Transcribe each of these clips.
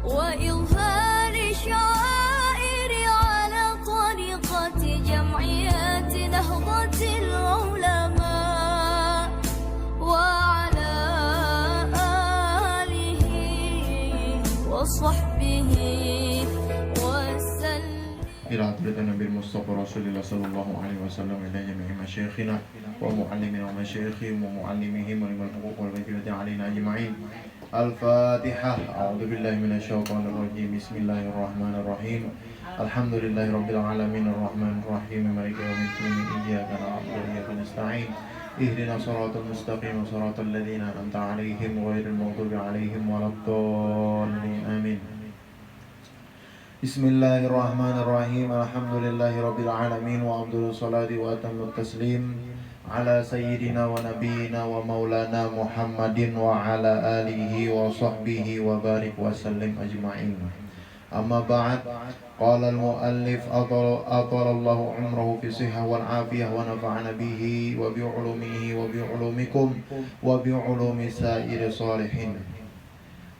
وإظهار شعائر على طريقة جمعيات نهضة العلماء وعلى آله وصحبه إلى حضرة النبي المصطفى رسول الله صلى الله عليه وسلم إلى جميع مشايخنا ومعلمنا ومشايخهم ومعلمهم ولمن الحقوق والواجبات علينا أجمعين. الفاتحة. أعوذ بالله من الشيطان الرجيم. بسم الله الرحمن الرحيم. الحمد لله رب العالمين الرحمن الرحيم مالك يوم الدين إياك نعبد وإياك نستعين اهدنا الصراط المستقيم صراط الذين أنعمت عليهم غير المغضوب عليهم ولا الضالين آمين. Bismillahirrahmanirrahim. Alhamdulillahirabbil alamin wa afdhalus salati wa atammut taslim ala sayyidina wa nabiyyina wa maulana Muhammadin wa ala alihi wa sahbihi wa barik wa sallim ajma'in. Amma ba'd. Qala al-muallif atalallahu umrahu fi sihhah wal afiyah wa nafa'ana bihi wa bi ulumihi wa bi ulumikum wa bi ulumi sa'iri shalihin.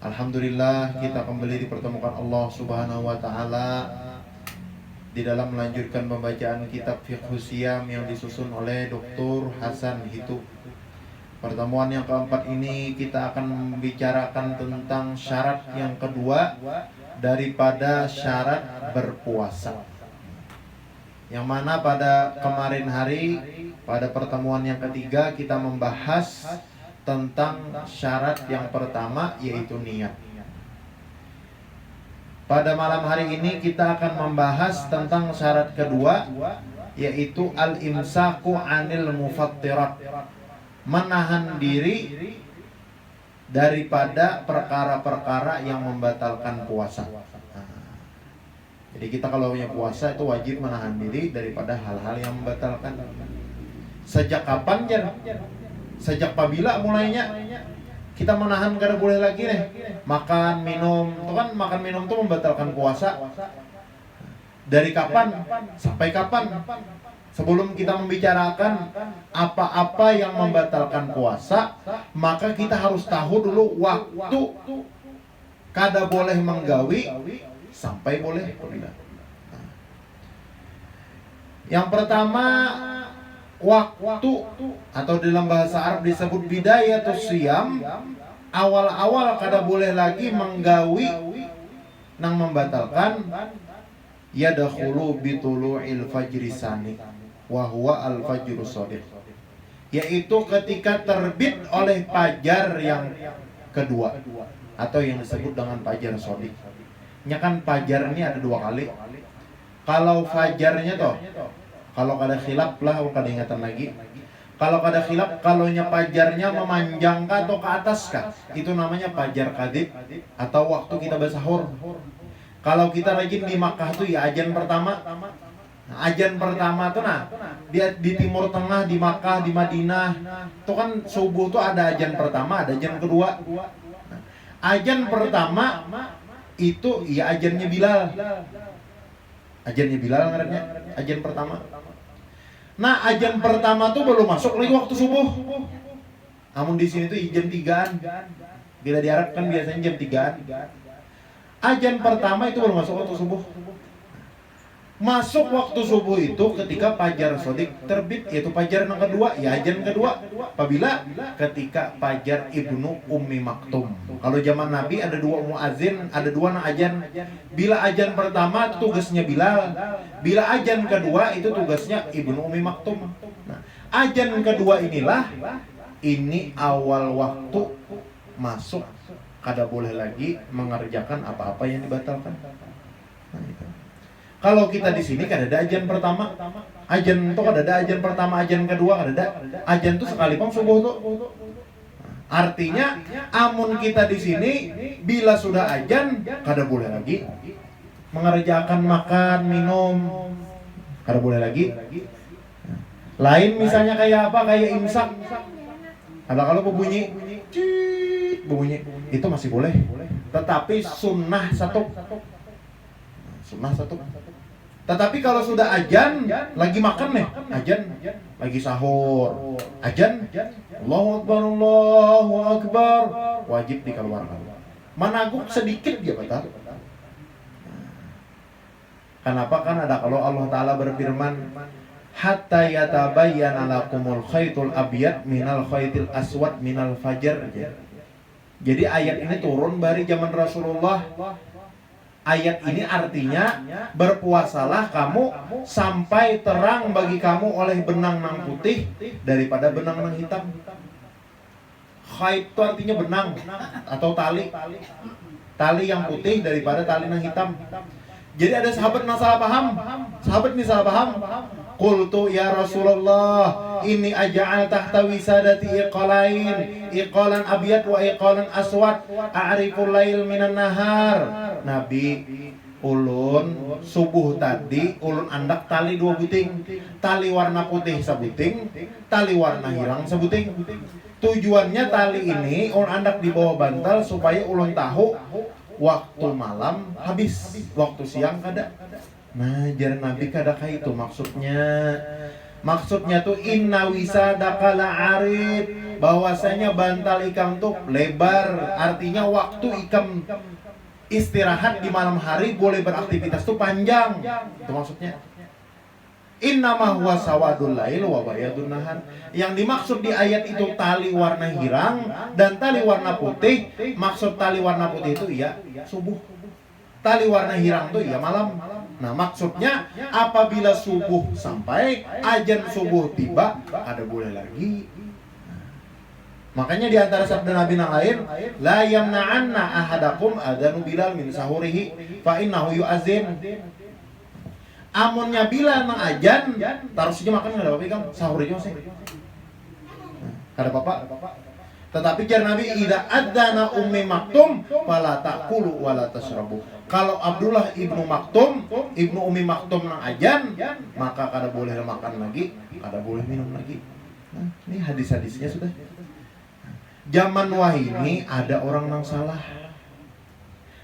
Alhamdulillah, kita kembali dipertemukan Allah Subhanahu wa taala di dalam melanjutkan pembacaan kitab Fiqh Siyam yang disusun oleh Dr. Hasan Hitu. Pertemuan yang keempat ini kita akan membicarakan tentang syarat yang kedua daripada syarat berpuasa. Yang mana pada kemarin hari, pada pertemuan yang ketiga kita membahas tentang syarat yang pertama, yaitu niat. Pada malam hari ini kita akan membahas tentang syarat kedua, yaitu al-imsaku anil mufattirat, menahan diri daripada perkara-perkara yang membatalkan puasa. Jadi kita kalau punya puasa itu wajib menahan diri daripada hal-hal yang membatalkan. Sejak kapan, Jan? Sejak pabila mulainya kita menahan, kada boleh lagi nih makan minum. Itu kan makan minum itu membatalkan puasa. Dari kapan sampai kapan? Sebelum kita membicarakan apa-apa yang membatalkan puasa, maka kita harus tahu dulu waktu kada boleh menggawi sampai boleh. Yang pertama, waktu atau dalam bahasa Arab disebut bidayatus siyam, awal-awal kada boleh lagi menggawi nang membatalkan, yadkhulu bitulu'il fajri sani wa huwa al-fajrus shadiq, yaitu ketika terbit oleh fajar yang kedua atau yang disebut dengan fajar shadiq. Nya kan fajar ini ada dua kali. Kalau fajarnya toh, kalau kada khilaf lah, kada ingatan lagi. Kalau kada khilaf, kalau fajarnya memanjang kah atau ke atas kah, itu namanya fajar kadib atau waktu kita bersahur. Kalau kita rajin di Makkah tuh ya ajan pertama. Nah, ajan pertama tuh dia di Timur Tengah, di Makkah, di Madinah, tuh kan subuh tuh ada ajan pertama, ada ajan kedua. Nah, ajan pertama itu ya ajannya Bilal. Ajannya Bilal ngarannya, ajan pertama. Nah, ajan pertama tuh belum masuk lagi waktu subuh. Namun di sini tuh jam 3-an. Bila di Arab kan biasanya jam 3-an. Ajan pertama itu belum masuk waktu subuh. Masuk waktu subuh itu ketika fajar shadiq terbit, yaitu fajar yang kedua, ya ajan kedua. Apabila ketika fajar Ibnu Ummi Maktum. Kalau zaman Nabi ada dua muazin, ada dua ajan. Bila ajan pertama tugasnya Bilal, bila ajan kedua itu tugasnya Ibnu Ummi Maktum. Nah, ajan kedua ini awal waktu masuk, kada boleh lagi mengerjakan apa-apa yang dibatalkan. Nah, itu. Kalau kita di sini kada ada ajan pertama, ajan itu kada ada ajan pertama, ajan kedua kada ada. Ajan itu sekalipun subuh tuh. Artinya, amun kita di sini bila sudah ajan kada boleh lagi mengerjakan makan minum, kada boleh lagi. Lain misalnya kayak apa? Kayak imsak. Ada kalau berbunyi, itu masih boleh. Tetapi sunnah satu. Tetapi kalau sudah ajan, lagi makan nih, ajan, lagi sahur, ajan, Allahu Akbar, wajib dikeluarkan. Menaguk sedikit dia batal. Kenapa? Kan ada kalau Allah Ta'ala berfirman, hatta yatabayyana lakumul khaytul abyad minal khaytil aswad minal fajr. Jadi ayat ini turun dari zaman Rasulullah. Ayat ini artinya berpuasalah kamu sampai terang bagi kamu oleh benang nang putih daripada benang nang hitam. Khayt itu artinya benang atau tali. Tali yang putih daripada tali nang hitam. Jadi ada sahabat yang salah paham. Sahabat ini salah paham. Qultu ya Rasulullah, ini aja'al tahta wisadati iqalan abyad wa iqalan aswad, a'riful lail minan nahar. Nabi, ulun subuh tadi ulun andak tali 2 buting. Tali warna putih sebuting, tali warna hilang sebuting. Tujuannya tali ini ulun andak di bawah bantal supaya ulun tahu waktu malam habis, waktu siang kada. Nah, jar Nabi kada kayak itu maksudnya. Maksudnya tuh inna wisadaka la'arid, bahwasanya bantal ikam tuh lebar, artinya waktu ikam istirahat di malam hari boleh beraktivitas tuh panjang. Itu maksudnya. Innama huwa sawadul lail wa bayadun nahar. Yang dimaksud di ayat itu tali warna hirang dan tali warna putih. Maksud tali warna putih itu iya subuh. Tali warna hirang itu iya malam. Nah, maksudnya apabila subuh sampai azan subuh tiba, ada boleh lagi. Makanya di antara sabda Nabi yang lain, la yamna'anna ahadakum adzanu Bilal min sahurihi fa innahu yu'azzin. Amunnya Bilal nang ajan, taruh saja makan enggak ada apa-apa kan? Sahur aja sih. Kada apa-apa. Tetapi jar Nabi idza adzana ummi maktum fala taqulu wala tashrabu. Kalau Abdullah ibnu Maktum, ibnu Ummi Maktum nang ajan, maka kada boleh makan lagi, kada boleh minum lagi. Nah, ini hadis-hadisnya sudah. Zaman wahini ada orang nang salah.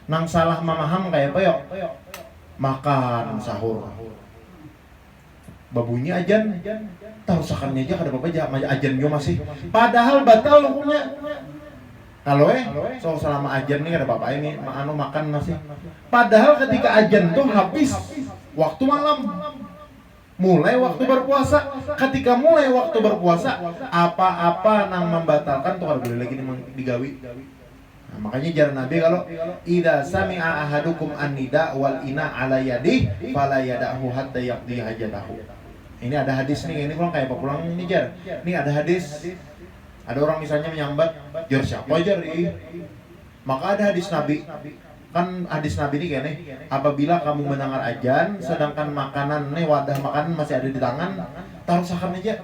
Nang salah memaham kayak apa yuk? Makan sahur. Babunyi ajan, tahu sakannya aja kada apa-apa ajan yo masih. Padahal batal hukumnya. Kalau so selama ajan nih kada apa-apa ini makan masih. Padahal ketika ajan tuh habis waktu malam. Mulai waktu berpuasa. Ketika mulai waktu berpuasa, apa-apa nang membatalkan tuh kada boleh lagi digawi. Nah, makanya jar Nabi kalau idza sami'a ahadukum an-nida wal ina ala yadih fala yada'hu hatta yaqdi hajatahu. Ini ada hadis nih, ini kurang kayak apa pulang ini jar. Ini ada hadis. Ada orang misalnya menyambat, jar siapa jar? Maka ada hadis Nabi. Kan hadis Nabi ini gini, apabila kamu mendengar ajan sedangkan makanan nih wadah makanan masih ada di tangan, taruh sakan aja.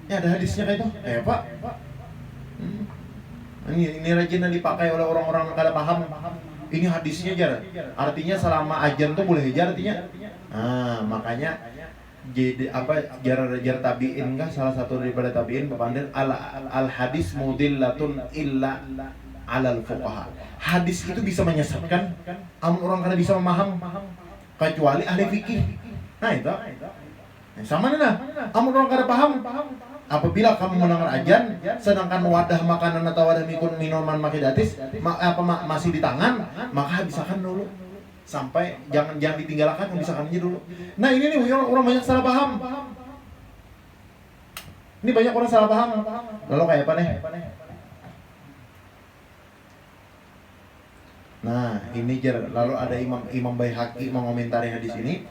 Ya ada hadisnya kayak itu. Pak. Ini rajin yang dipakai oleh orang-orang yang kada paham. Ini hadisnya jar. Artinya selama ajan tuh boleh aja artinya. Nah, makanya jadi apa jar tabiin kah salah satu daripada tabiin pepandir al hadis mudillatun illa alal fuqaha. Hadis itu bisa menyesatkan orang kada bisa memaham kecuali ahli fikih. Nah itu. Nah, sama nih nah. Orang kada paham. Apabila kamu mendengar ajan sedangkan wadah makanan atau wadah minuman makidatis masih di tangan, maka habiskan dulu. Sampai jangan ditinggalkan, habiskan aja dulu. Nah, ini nih orang banyak salah paham. Ini banyak orang salah paham. Lalu kayak apa nih? Nah, ini jar. Lalu ada Imam Baihaqi mengomentari hadis ini.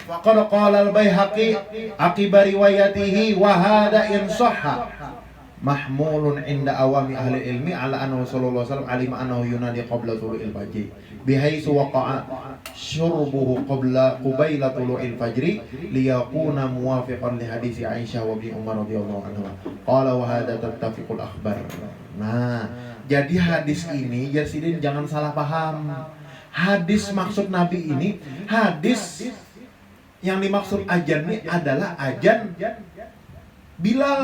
Faqad qala al-Baihaqi aqiba riwayatihi wa hadha in sahha mahmulun inda awami ahli ilmi ala annahu sallallahu alaihi wasallam alima annahu yunadi qabla tulu'il fajr bihaisu waqa'a syurbuhu qabla tulu'il fajri liyakuna muwafiqan li hadisi Aisyah wa Ibnu Umar radhiyallahu anhu qala wa hadha tattafiqul akhbar. Nah, jadi hadis ini Yasidin jangan salah paham. Hadis maksud Nabi ini hadis yang dimaksud ajan ini adalah ajan Bilal.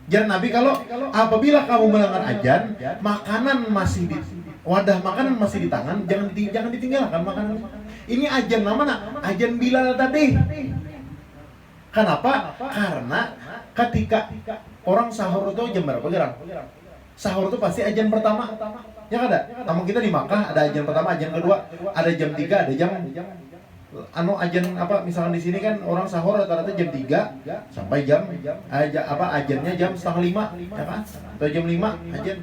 Jar Nabi kalau apabila kamu mendengar ajan, makanan masih di wadah makanan masih di tangan, jangan ditinggalkan makanan. Ini ajan mana? Ajan Bilal tadi. Kenapa? Karena ketika orang sahur itu jam berapa gerang? Sahur itu pasti ajan pertama. Ya kan ada. Namun kita di Makkah ada ajan pertama, ajan kedua, ada jam 3, ada jam ajan apa misalkan di sini kan orang sahur rata-rata jam 3 sampai jam ajannya jam setengah 5 ya kan? Atau jam 5 ajan.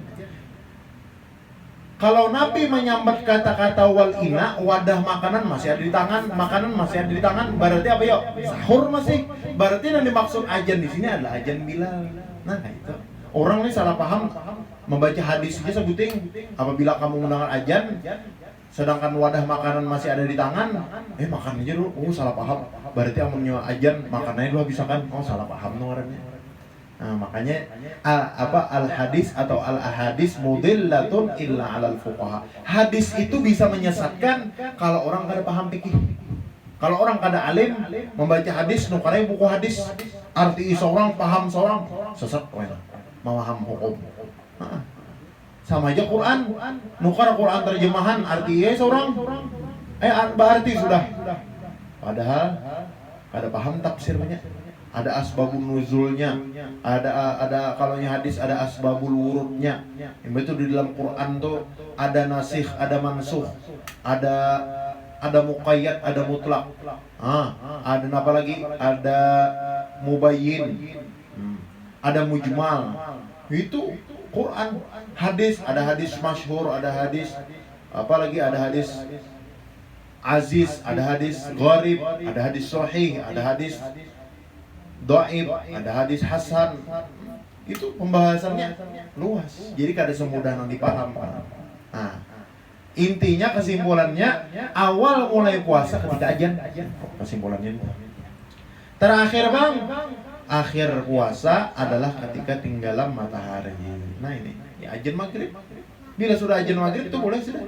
Kalau Nabi menyambat kata-kata wal ina, wadah makanan masih ada di tangan, makanan masih ada di tangan, berarti apa yuk? Sahur masih. Berarti yang dimaksud ajan di sini adalah ajan Bilal. Nah, itu. Orang ini salah paham membaca hadis aja sebuting. Apabila kamu mendengar ajan, sedangkan wadah makanan masih ada di tangan, makan aja dulu. Oh, salah paham. Berarti amunnya ajan, makanannya dulu habisakan. Oh, salah paham orangnya. Nah, makanya al hadis atau al ahadis mudillatun illa alal fuqaha. Hadis itu bisa menyesatkan kalau orang kada paham fikih. Kalau orang kada alim membaca hadis nu karena buku hadis arti seorang paham seorang sesat poin memaham hukum. Nah, sama aja Quran nukar Quran terjemahan artinya seorang berarti sudah padahal kada paham tafsirnya. Ada asbabun nuzulnya, ada kalau hadis ada asbabul wurudnya. Itu di dalam Quran tuh ada nasikh, ada mansukh, ada muqayyad, ada mutlak. Ada apa lagi? Ada mubayyin. Ada mujmal. Itu Quran, hadis, ada hadis masyhur, ada hadis apalagi ada hadis aziz, ada hadis gharib, ada hadis sahih, ada hadis dhaif, ada hadis hasan. Itu pembahasannya luas. Jadi kada semudah nanti paham. Nah, intinya kesimpulannya awal mulai puasa ketika ajan. Kesimpulannya terakhir Bang, akhir puasa adalah ketika tinggalan matahari. Nah ini, ya ajan maghrib. Bila sudah ajan maghrib itu boleh sudah.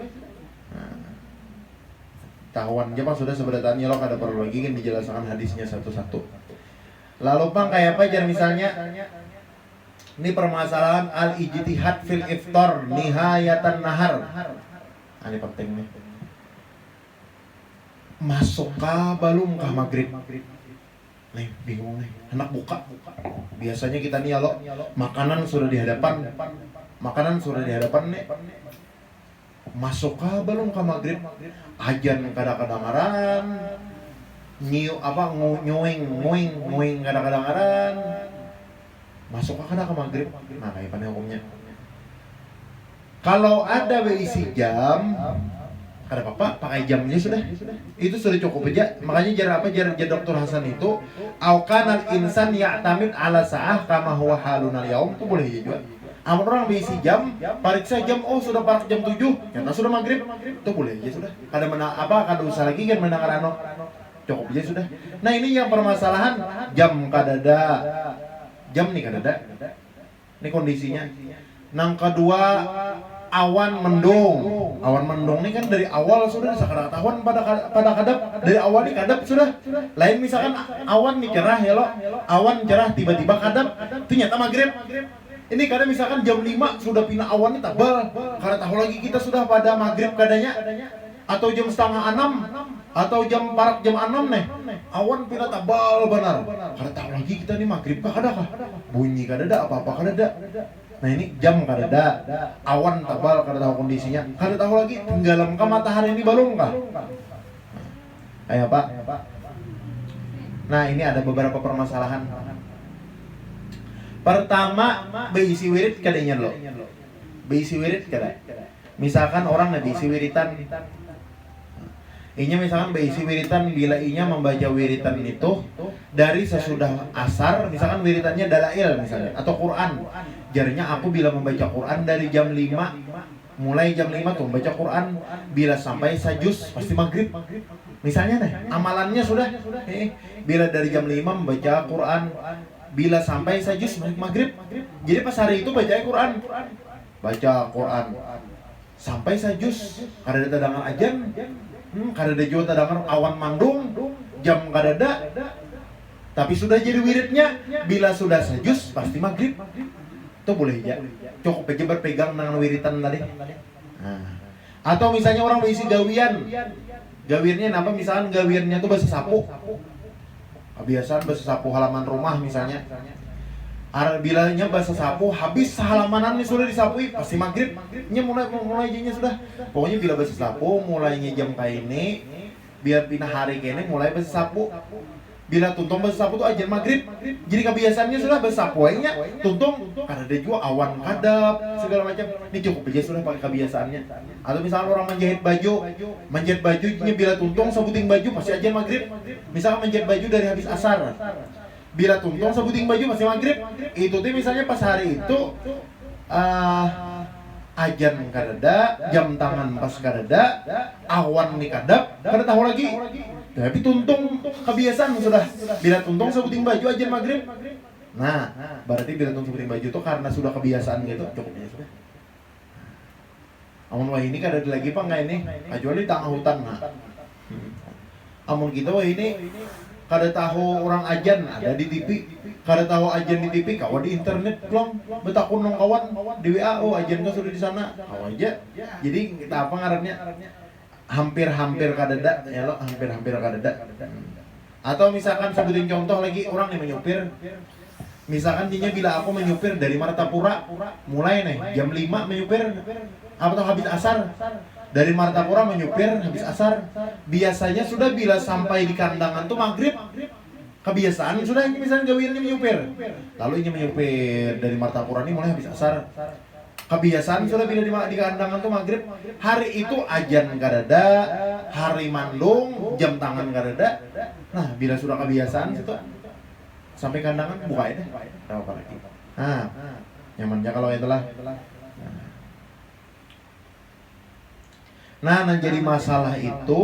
Nah, tahuan aja Bang sudah sebenarnya lo kada perlu lagi kan dijelaskan hadisnya satu-satu. Lalu Bang kayak apa aja misalnya ini permasalahan al-ijtihad fil iftar nihayatan nahar. Ini penting nih. Masukkah belum kah maghrib? Nih bingung nih. Anak buka. Biasanya kita nih lo makanan sudah di hadapan. Nih. Masukkah belum kah maghrib? Ajan kadang-kadangaran. Nguing kadang-kadangaran. Masuk ke maghrib. Nah, kayak apa hukumnya? Kalau ada WC jam, kada apa-apa, pakai jamnya sudah. Itu sudah cukup aja. Makanya jar Dr. Hasan itu, aukanal insan ya'tamid ala sa'ah kama huwa halunal yaum, itu boleh aja juga. Amun orang WC jam, pariksa jam, oh sudah parak jam 7, ternyata sudah maghrib, itu boleh aja sudah. Kada usah lagi kan mendengar cukup aja sudah. Nah ini yang permasalahan jam kadada. Jam nih kadada. Ini kondisinya. Nang kedua awan mendung. Awan mendung ini kan dari awal sudah sakaratawan pada kadap. Dari awal nih kadap sudah. Lain misalkan awan nih cerah ya lo. Awan cerah tiba-tiba kadap. Ternyata maghrib. Ini kadang misalkan jam 5 sudah pindah awan nih tebal. Karena tahu lagi kita sudah pada maghrib kadanya. Atau jam setengah 6 atau jam 6 nih awan pindah tebal benar. Kada tahu lagi kita nih maghrib kah ada kah? Bunyi kada ada, apa-apa kada ada. Nah ini jam kada ada, awan tebal kada tahu kondisinya. Kada tahu lagi tenggelam kah matahari ini belum kah? Ayo Pak. Nah ini ada beberapa permasalahan. Pertama, beisi wirid kadanya lo. Beisi wirid kada. Misalkan orang beisi wiritan. Inya misalkan beisi wiritan bila inya membaca wiritan itu dari sesudah asar, misalkan wiritannya dalail misalnya atau Quran. Jarinya aku bila membaca Quran dari jam 5, mulai jam 5 tuh membaca Quran bila sampai sajus pasti maghrib. Misalnya nih, amalannya sudah bila dari jam 5 membaca Quran bila sampai sajus maghrib. Jadi pas hari itu baca Quran. Baca Quran sampai sajus kada ada tadangan ajan. Kada ada juga tadangan awan mandung, jam kada ada. Tapi sudah jadi wiridnya, bila sudah sajus pasti maghrib. Itu boleh ya. Cukup aja berpegang dengan wiritan tadi. Nah. Atau misalnya orang berisi gawian. Gawirnya apa? Misalkan gawirnya itu bahasa sapu. Kebiasaan bahasa sapu halaman rumah misalnya. Bilanya bahasa sapu, habis halaman ini sudah disapui, pasti maghrib. Nya mulai jadinya sudah. Pokoknya bila bahasa sapu, mulainya jam kayak ini, biar pindah hari kayak ini, mulai bahasa sapu. Bila tuntung bahasa sapu tuh ajar maghrib. Jadi kebiasaannya sudah bahasa sapu nya tuntung, karena ada juga awan kadap, segala macam. Ini cukup aja sudah pakai kebiasaannya. Atau misalnya orang menjahit bajunya bila tuntung sebuting baju pasti ajar maghrib. Misalnya menjahit baju dari habis asar. Bila tuntung sebuting baju masih maghrib. Itu tuh misalnya pas hari itu ajan kadada, jam tangan pas kadada, awan nih kadap, kada tahu lagi. Tapi tuntung kebiasaan sudah. Bila tuntung sebuting baju ajan maghrib. Nah, berarti bila tuntung sebuting baju itu karena sudah kebiasaan gitu, cukupnya sudah. Amun wah ini kada ada lagi pak nggak ini? Kecuali tengah hutan nah. Amun kita wah ini kada tahu orang ajan ada di TV, kada tahu ajan di TV, kawan di internet belum, betakun nong kawan di WA, oh ajan kan sudah di sana, kawan aja. Jadi kita apa ngarannya? Hampir kadada, ya lo hampir kadada. Atau misalkan sebutin contoh lagi orang nih menyupir, misalkan dia bila aku menyupir dari Martapura, mulai nih jam 5 menyupir, atau habis asar. Dari Martapura menyupir habis asar. Biasanya sudah bila sampai di kandangan tuh maghrib. Kebiasaan sudah ini misalnya gawirnya menyupir. Lalu ini menyupir dari Martapura ini mulai habis asar. Kebiasaan sudah bila di kandangan tuh maghrib. Hari itu ajan kadada, hari mandung, jam tangan kadada. Nah, bila sudah kebiasaan situ sampai kandangan buka ya. Apa lagi? Nah, nyamannya kalau itulah. Nah, jadi masalah itu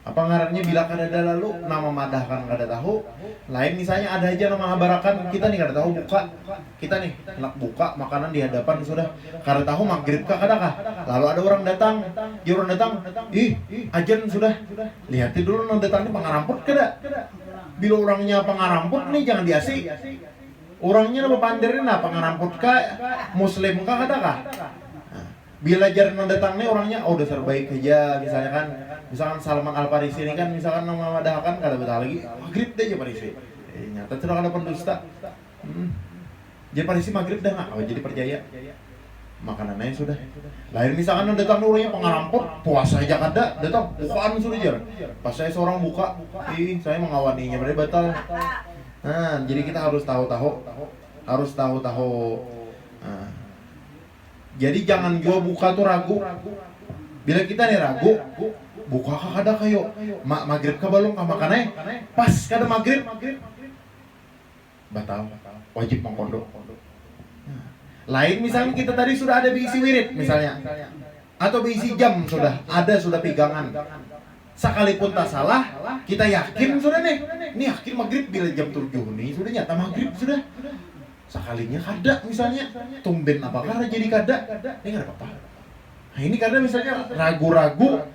apa ngarannya bila kadada lalu nama madahkan kada tahu. Lain misalnya ada aja nama habarakan kita nih kada tahu buka. Kita nih hendak buka makanan di hadapan sudah kada tahu maghrib kah kada kah. Lalu ada orang datang, ih ajan sudah. Lihatin dulu nang datang ini pangaramput kada. Bila orangnya pangaramput nih jangan diasi. Orangnya nama pandirin apa pangaramput kah muslim kah kada kah. Bila jarang datang nih orangnya, oh dasar baik aja misalnya kan, misalkan Salman Al Farisi ini kan misalkan nama madahkan kada betah lagi maghrib deh aja Farisi. Nyata sudah ada pendusta. Jadi Farisi maghrib dah nggak, oh jadi percaya. Makanannya sudah. Lain misalkan datang orangnya pengaramput, puasa aja kada, datang bukaan sudah jar. Pas saya seorang buka, saya mengawaninya berarti batal. Nah, jadi kita harus tahu. Nah. Jadi jangan jua buka tuh ragu. Bila kita nih ragu, buka kah kada kayo, maghrib kah balong kah makannya, pas kada maghrib, batal, wajib mengkondo. Lain misalnya kita tadi sudah ada diisi wirid misalnya, atau diisi jam sudah pegangan. Sekalipun tak salah, kita yakin sudah nih yakin maghrib bila jam 7 nih sudah nyata maghrib sudah. Sekalinya kada misalnya tumben apakah jadi kada ini kada apa-apa. Nah ini karena misalnya ragu-ragu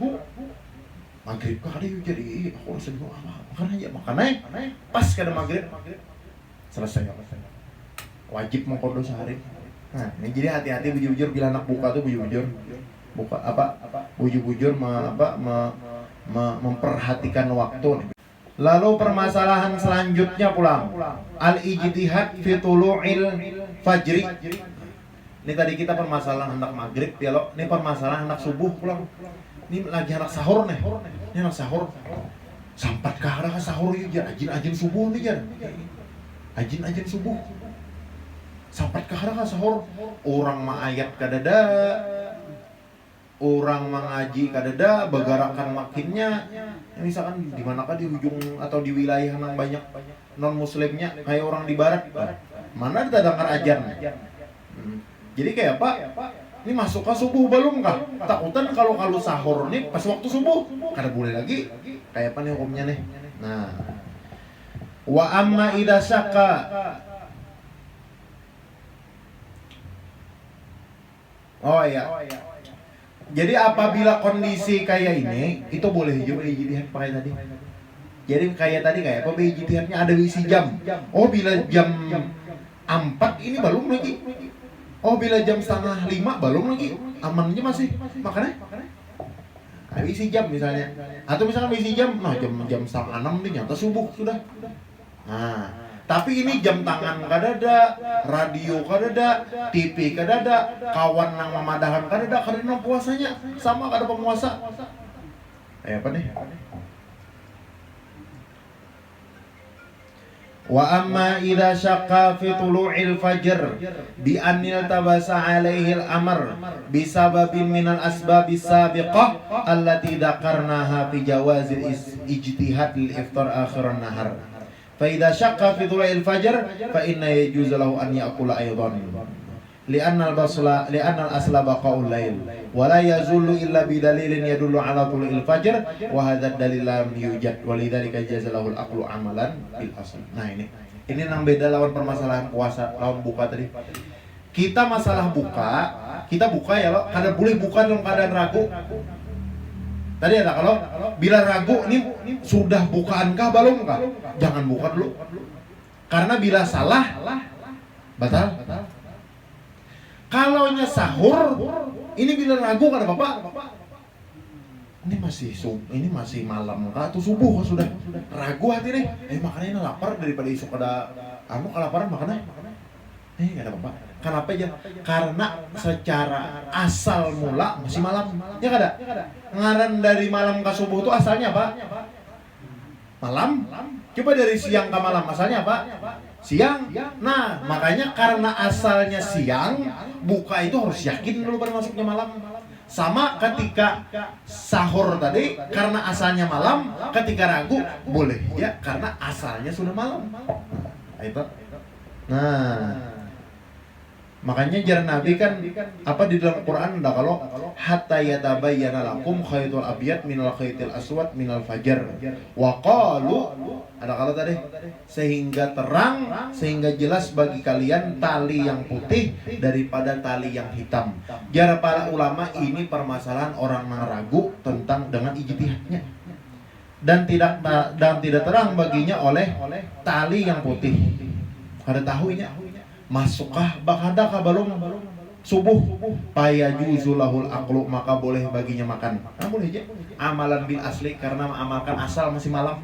maghrib kah kada jadi aku rasa bingung makanya pas kada maghrib selesai wajib mengkodo sehari. Nah ini jadi hati-hati bujur-bujur bila anak buka tuh bujur-bujur buka bujur-bujur memperhatikan waktu nih. Lalu permasalahan selanjutnya pulang al-ijtihad fi tulu'il fajri. Ini tadi kita permasalahan hendak maghrib ya lo. Ini permasalahan hendak subuh pulang. Ini lagi hendak sahur nih. Ini hendak sahur. Sampat kah ada sahur ya ajin subuh nih jar. Ajin subuh. Sampat kah ada sahur. Orang mah ayat kadada. Orang mengaji kadada bagarakan makinnya. Misalkan di manakah di ujung atau di wilayah yang banyak non muslimnya kayak orang di barat mana kita dengar ajan. Jadi kayak apa? Ini masuk ke subuh belum kah? Takutan kalau sahur nih pas waktu subuh kada boleh lagi. Kayak apa nih hukumnya nih? Nah, wa amma idza syaqqa oh iya. Jadi apabila kondisi kayak ini, itu boleh juga ijtihad pakai tadi. Jadi kayak tadi kayak apa ijtihadnya ada isi jam. Oh bila jam 4 ini belum lagi. Oh bila jam 4:30 belum lagi. Amannya masih. Makanya isi jam misalnya. Atau misalkan isi jam, nah jam 5:30 nih nyata subuh sudah. Nah, tapi ini jam tangan kadada, radio kadada, TV kadada, kawan nang mamadahan kadada karena puasanya sama kada penguasa. Apa nih? Wa amma idza syaqqa fi tulu'il fajr bi an yaltabasa 'alaihi al-amr bi sababin min al-asbab as-sabiqah allati dzakarnaha fi jawazil ijtihad lil iftar akhir an-nahar. Fa idza syaqqa fi tulu'il fajr fa inna yajuzu lahu an ya'kula aidan. Li'anna al-asla baqa'ul lail wa la yazulu illa bi dalilin yadullu 'ala tulu'il fajr wa hadha dalil lam yujad wa lidzalika jaza lahu al-aqlu 'amalan bil asl. Nah ini nang beda lawan permasalahan puasa lawan buka tadi. Kita masalah buka, kita buka ya lo, kada boleh buka dalam keadaan ragu. Tadi ada kalau bila ragu ini sudah bukaankah belum kah? Jangan buka dulu. Karena bila salah batal. Kalau nya sahur, ini bila ragu kada apa-apa. Ini masih malam kah atau subuh sudah ragu hati nih. Makanya ini lapar daripada isuk ada kelaparan makanya. Kada apa-apa. Kenapa aja? Karena secara asal mula masih malam. Ya kada? Ngaran dari malam ke subuh itu asalnya apa? Malam. Coba dari siang ke malam asalnya apa? Siang. Nah, makanya karena asalnya siang, buka itu harus yakin dulu pada masuknya malam. Sama ketika sahur tadi, karena asalnya malam, ketika ragu boleh ya karena asalnya sudah malam. Itu. Nah, makanya jalan Nabi kan apa di dalam Quran ada kalau hatta yatabayyana lakum khaytul abyad minal khaytil aswad minal fajar wa qalu ada kalau tadi sehingga terang sehingga jelas bagi kalian tali yang putih daripada tali yang hitam. Jar para ulama ini permasalahan orang yang ragu tentang dengan ijtihadnya dan tidak terang baginya oleh tali yang putih. Kada tahunya masukkah bakadakah belum subuh paya juzulahul aqlu maka boleh baginya makan. Boleh aja amalan bil asli karena amalkan asal masih malam.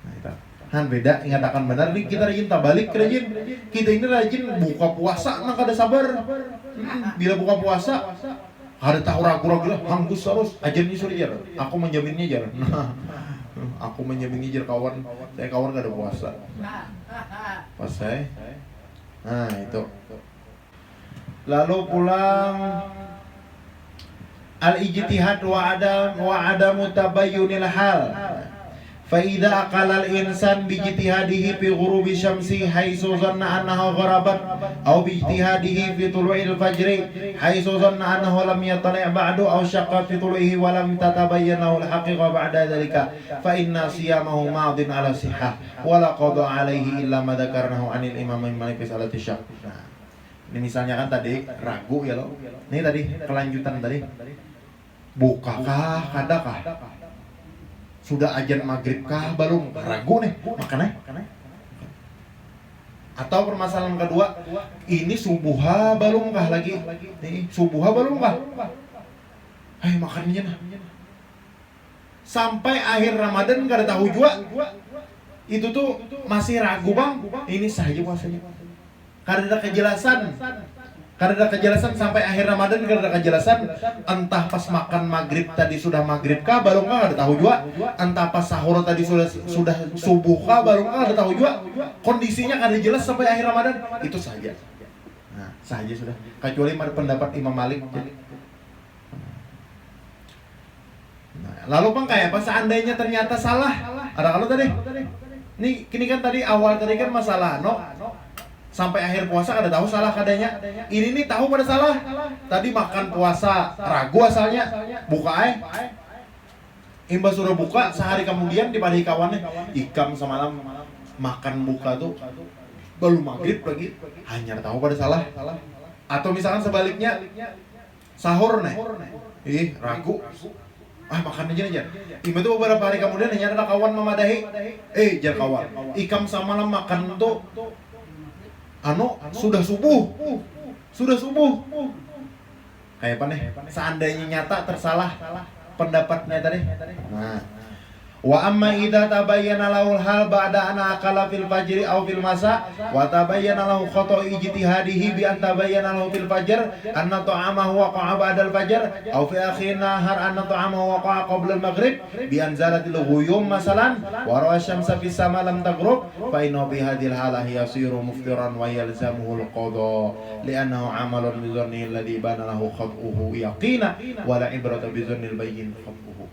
Nah itu kan beda ingatakan benar nih kita rajin tabalik rajin kita ini rajin buka puasa nang kada sabar. Bila buka puasa kada tahu ragu-ragu lah hanggus terus ajan nyusul jar aku menjaminnya jar. Aku menjaminnya jar kawan kada puasa pas saya. Nah itu. Lalu pulang al-ijtihad wa adamu tabayyunil hal. Fa idza aqala al-insan bi ijtihadihi fi ghurubi syamsi haitsu dhanna annaha gharabat aw bi ijtihadihi fi tulu'il fajri haitsu dhanna annahu lam yatali' ba'du aw shaqqa fi tulu'ihi wa lam tatabayyan lahu al-haqiqa ba'da dhalika fa inna siyamahu madin 'ala sihhah wa la qada 'alaihi illa ma dzakarnahu 'anil imam Malik fi salati syak. Nah, ini misalnya kan tadi ragu ya lo. Ini tadi kelanjutan tadi. Bukakah kadakah? Sudah ajan maghrib kah belum? Ragu nih, makanya. Atau permasalahan kedua, ini subuha belum kah lagi? Nih, subuha belum kah? Makannya nah. Sampai akhir Ramadan kada tahu juga. Itu tuh masih ragu bang. Ini saja puasanya. Kada ada kejelasan. Karena ada kejelasan sampai akhir Ramadan karena ada kejelasan entah pas makan maghrib tadi sudah maghrib kah baru kah ada tahu juga entah pas sahur tadi sudah subuh kah baru kah ada tahu juga kondisinya kada jelas sampai akhir Ramadan itu saja. Nah saja sudah kecuali pendapat Imam Malik. Nah, lalu bang kayak apa seandainya ternyata salah ada kalau tadi ini kini kan tadi awal tadi kan masalah sampai akhir puasa kada tahu salah kadanya. Ini nih tahu pada salah. Tadi makan puasa ragu asalnya. Buka Imba sudah buka sehari kemudian dipadahi kawannya ikam semalam makan buka tuh belum maghrib lagi. Hanya tahu pada salah. Atau misalkan sebaliknya sahur ragu. Makan aja. Imba tuh beberapa hari kemudian hanya ada kawan memadahi. Jar kawan. Ikam semalam makan tuh sudah subuh kayak apa nih seandainya nyata tersalah pendapatnya tadi. Nah Wa amma idza tabayyana lahul hal ba'da an akala fil fajri aw fil masa wa tabayyana lahu khata' ijtihadihi bi an tabayyana lahu fil fajr anna ta'amahu waqa'a ba'da al fajr aw fi akhir nahar anna ta'amahu waqa'a qabla al maghrib bi an zalatil ghuyum masalan wa ra'a syamsa fis sama lam taghrib fa inna bi hadhil halah yasiru muftiran wa yalzamuhu al qada li'annahu 'amalun bi dhanni alladhi bana lahu khat'uhu yaqina wa la ibrata bi dhannil bayyin khat'uhu.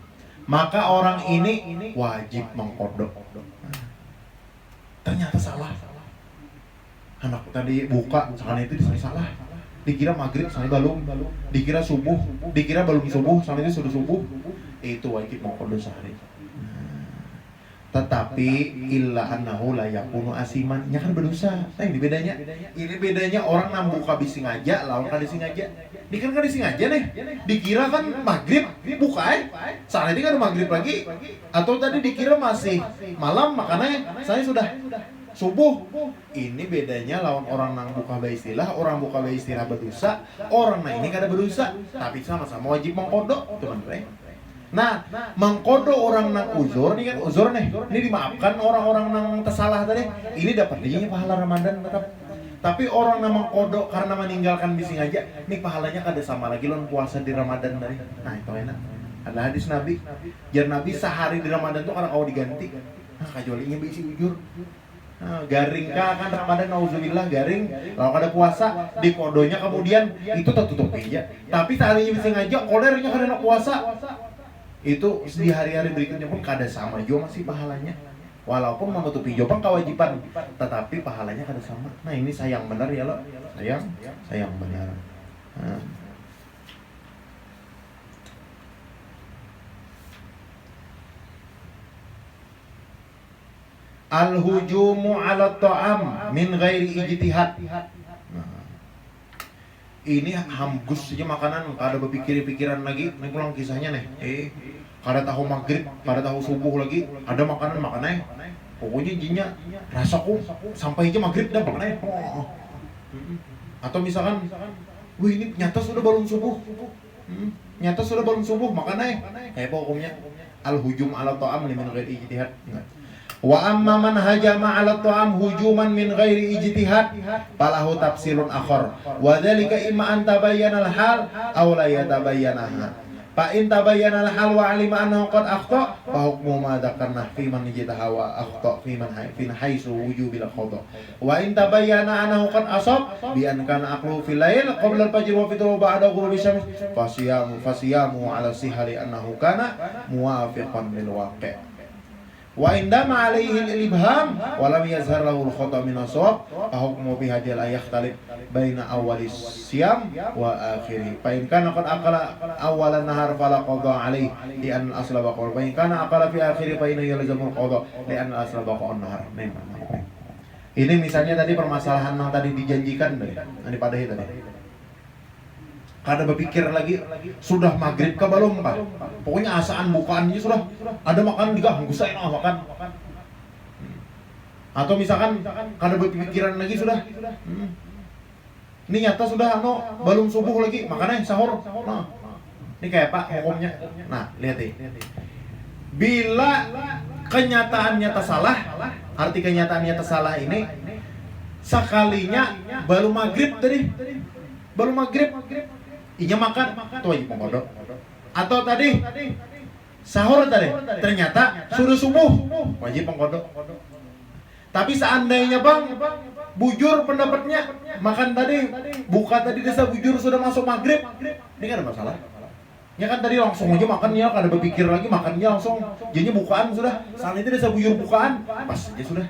Maka orang ini wajib mengkodok. Ternyata salah. Anak tadi buka, misalnya itu salah. Dikira maghrib, misalnya belum. Dikira subuh, dikira belum subuh, misalnya itu sudah subuh. Itu wajib mengkodok sehari. Tetapi illa annahu la yakunu asiman, nya kan berdosa. Nah ini bedanya. Ini bedanya orang nang buka bisi ngaja, lawan kada singaja. Dikira kada singaja nih. Dikira kan maghrib, buka saat ini kan maghrib lagi. Atau tadi dikira masih malam, makanya saya sudah subuh. Ini bedanya lawan orang nang buka baistilah, orang buka baistilah berdosa, orang nah ini kada berdosa, tapi sama-sama wajib mengkodok, teman-teman. Nah, mengkodo orang nang uzur, ini kan uzur nih, ini dimaafkan orang-orang nang tersalah tadi, ini dapat dia pahala Ramadan tetap. Tapi orang nang mengkodo karena meninggalkan bisi ngaja, ini pahalanya kada sama lagi lawan puasa di Ramadan tadi. Nah itu enak. Ada hadis Nabi, jar Nabi sehari di Ramadan tuh karena kau diganti. Nah kajolinya bisi ujur. Nah, garing kan Ramadan nauzubillah garing. Kalau kada puasa di kodonya kemudian itu tertutup aja. Tapi seharinya bisi ngaja, kolernya karena puasa. Itu di hari-hari berikutnya pun kada sama juga masih pahalanya, walaupun menutupi jobang kewajiban, tetapi pahalanya kada sama. Nah ini sayang benar ya lo, sayang benar. Al-hujumu 'ala ta'am min ghairi ijtihad. Ini hambus saja makanan, kada berpikir-pikiran lagi. Nih pulang kisahnya nih. Kada tahu maghrib, kada tahu subuh lagi, ada makanan. Pokoknya jinnya rasaku sampai aja maghrib dah makannya. Atau misalkan, wih ini nyata sudah belum subuh. Nyata sudah belum subuh makannya. Kayak apa hukumnya? Al-hujum 'ala ta'am min ghairi ijtihad. Wa amma man hajama 'ala ta'am hujuman min ghairi ijtihad falahu tafsilun akhar wa dzalika imma an tabayyana al-hal aw la yatabayyanaha fa in tabayyana al-hal wa 'alima annahu qad akhta fa hukmu ma dzakarna fi man ijtaha wa akhta fi man haythu wujubil khata wa in tabayyana annahu qad asab bi an kana aqlu fil lail qabla al-fajr wa fitru ba'da ghurubi syams fasiyamu 'ala sihari annahu kana muwafiqan lil waqi'. Wa indama alaihi al-ibham wa lam yazhar lahu al-khata' min as-sawab fa hukmu bi hadhihi al-ayakhtalif baina awwali siyam wa akhirih. Fa in kana qad aqala awwalan nahar fala qada alaihi li an al-asla baqa wa in kana aqala fi akhirih fa inna yalzamu al-qada li an al-asla baqa an-nahar. Ini misalnya tadi permasalahan yang tadi dijanjikan tadi pada itu tadi. Kada berpikir lagi, sudah maghrib ke belum pak? Pokoknya asaan bukaannya sudah ada makan juga, gusain makan. Atau misalkan kada berpikiran lagi sudah, ini nyata sudah belum subuh lagi, makannya sahur. Nah, ini kayak pak hukumnya. Nah lihat nih, bila kenyataannya tersalah, arti kenyataannya tersalah ini sekalinya baru maghrib tadi, baru maghrib. Inya makan, itu wajib mengkodok. Atau tadi sahur tadi, ternyata sudah subuh, wajib mengkodok. Tapi seandainya bang, bujur pendapatnya, makan tadi, buka tadi desa bujur sudah masuk maghrib, ini kan ada masalah. Ya kan tadi langsung aja makannya, kada berpikir lagi makannya langsung, jadinya bukaan sudah. Saat itu desa bujur bukaan, pas aja sudah.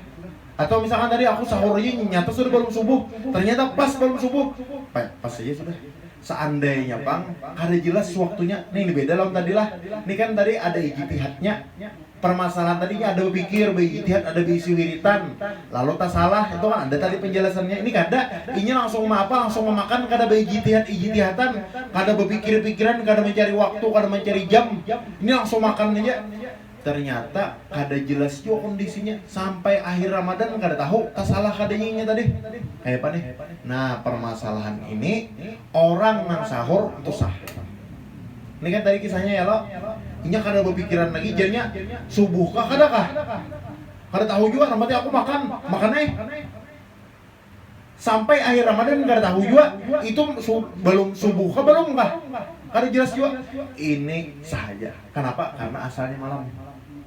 Atau misalkan tadi aku sahur aja nyata sudah belum subuh, ternyata pas belum subuh, pas aja sudah. Seandainya bang, kada jelas waktunya, nih ini beda lawan tadi lah. Ini kan tadi ada ijtihadnya. Permasalahan tadinya ada berpikir, berijtihad, ada berisi wiritan. Lalu tak salah, itu kan ada tadi penjelasannya. Ini kada, ini langsung langsung memakan, kada ijtihatan, kada berpikir-pikiran, kada mencari waktu, kada mencari jam. Ini langsung makan aja. Ternyata kada jelas juga kondisinya sampai akhir Ramadan kada tahu tak salah kadanya tadi. Kayak apa nih? Nah, permasalahan ini orang nang sahur itu sah. Ini kan tadi kisahnya ya lo. Inya kada berpikiran lagi jadinya subuh kah kada tahu juga namanya aku makan sampai akhir Ramadan kada tahu juga itu belum subuh kah belum kah kada jelas juga. Ini saja. Kenapa? Karena asalnya malam.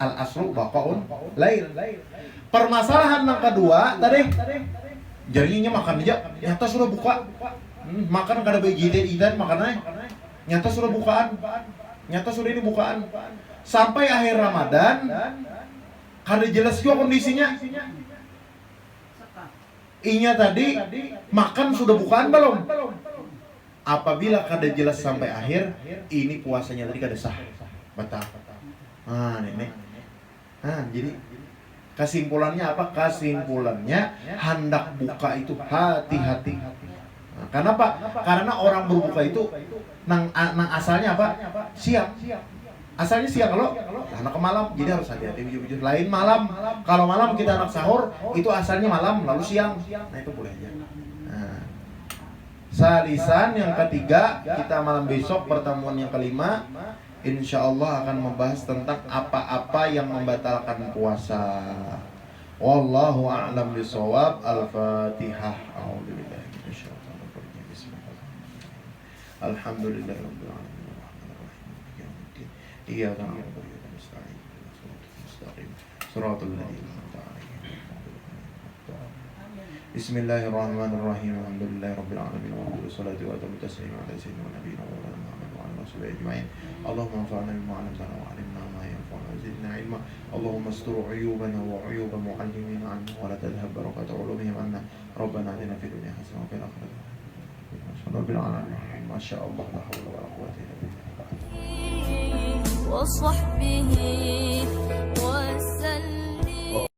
Al asru baqaun lail. Permasalahan yang kedua tadi jadinya makan aja nyata sudah buka. Makan kada begitu makannya nyata sudah bukaan. Nyata sudah ini bukaan. Sampai akhir Ramadan kada jelas juga kondisinya. Inya tadi makan sudah bukaan belum? Apabila kada jelas sampai akhir, ini puasanya tadi kada sah. Batal. Nenek. Jadi kesimpulannya apa? Kesimpulannya hendak buka itu hati-hati. Kenapa? Karena orang berbuka itu nang asalnya apa? Siang. Asalnya siang kalau anak ke malam, jadi harus hati-hati bujur-bujur. Lain malam. Kalau malam kita anak sahur, itu asalnya malam lalu siang. Nah itu boleh aja. Salisan yang ketiga, kita malam besok pertemuan yang kelima, insya Allah akan membahas tentang apa-apa yang membatalkan puasa. Wallahu a'lam bishawab. Al-Fatihah. A'udzubillahi minasyaitonir rajim. Bismillahirrahmanirrahim. Alhamdulillahirabbil alamin. Iyyaka na'budu wa iyyaka nasta'in. Shiratal ladzina an'amta 'alaihim. Bismillahirrahmanirrahim. Alhamdulillahirabbil alamin. Wassalatu wassalamu ala sayyidina nabiyina Muhammad wa ala alihi ajma'in. Allahumma anfa'na bima 'allamtana wa 'allimna ma yanfa'una wa zidna 'ilma. Allahumma astur 'uyubana wa 'uyuba mu'allimina 'anna wa la tadhhab barakatu 'ulumihim 'anna. Rabbana atina fid dunya hasanah wa fil akhirati hasanah wa qina adzaban nar. Masyaallah la haula wa la quwwata illa billah. وصحبه وسلم.